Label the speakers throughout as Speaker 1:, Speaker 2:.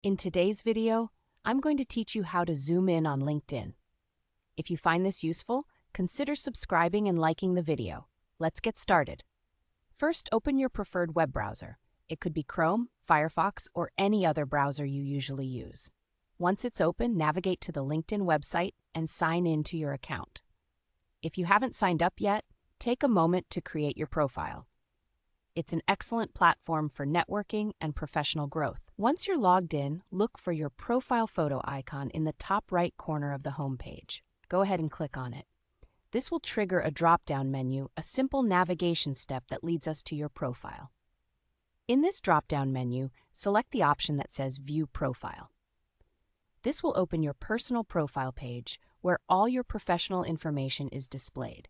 Speaker 1: In today's video, I'm going to teach you how to zoom in on LinkedIn. If you find this useful, consider subscribing and liking the video. Let's get started. First, open your preferred web browser. It could be Chrome, Firefox, or any other browser you usually use. Once it's open, navigate to the LinkedIn website and sign in to your account. If you haven't signed up yet, take a moment to create your profile. It's an excellent platform for networking and professional growth. Once you're logged in, look for your profile photo icon in the top right corner of the homepage. Go ahead and click on it. This will trigger a drop-down menu, a simple navigation step that leads us to your profile. In this drop-down menu, select the option that says View Profile. This will open your personal profile page where all your professional information is displayed.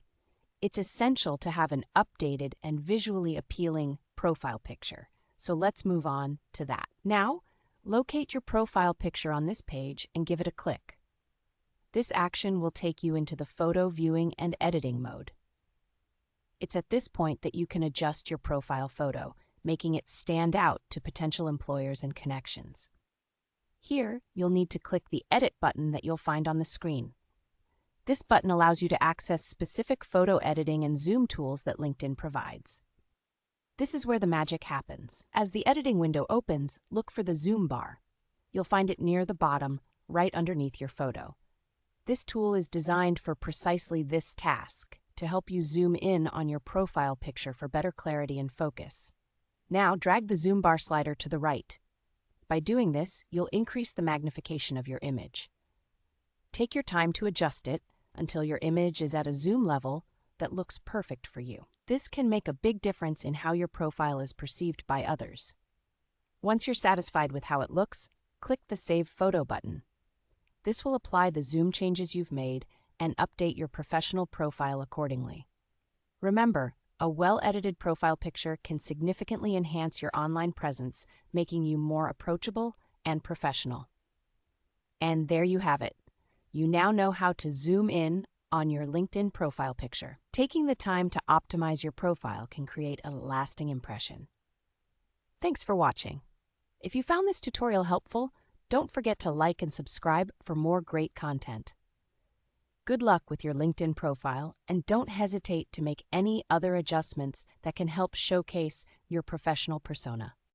Speaker 1: It's essential to have an updated and visually appealing profile picture, so let's move on to that. Now, locate your profile picture on this page and give it a click. This action will take you into the photo viewing and editing mode. It's at this point that you can adjust your profile photo, making it stand out to potential employers and connections. Here, you'll need to click the Edit button that you'll find on the screen. This button allows you to access specific photo editing and zoom tools that LinkedIn provides. This is where the magic happens. As the editing window opens, look for the zoom bar. You'll find it near the bottom, right underneath your photo. This tool is designed for precisely this task, to help you zoom in on your profile picture for better clarity and focus. Now, drag the zoom bar slider to the right. By doing this, you'll increase the magnification of your image. Take your time to adjust it until your image is at a zoom level that looks perfect for you. This can make a big difference in how your profile is perceived by others. Once you're satisfied with how it looks, click the Save Photo button. This will apply the zoom changes you've made and update your professional profile accordingly. Remember, a well-edited profile picture can significantly enhance your online presence, making you more approachable and professional. And there you have it. You now know how to zoom in on your LinkedIn profile picture. Taking the time to optimize your profile can create a lasting impression. Thanks for watching. If you found this tutorial helpful, don't forget to like and subscribe for more great content. Good luck with your LinkedIn profile, and don't hesitate to make any other adjustments that can help showcase your professional persona.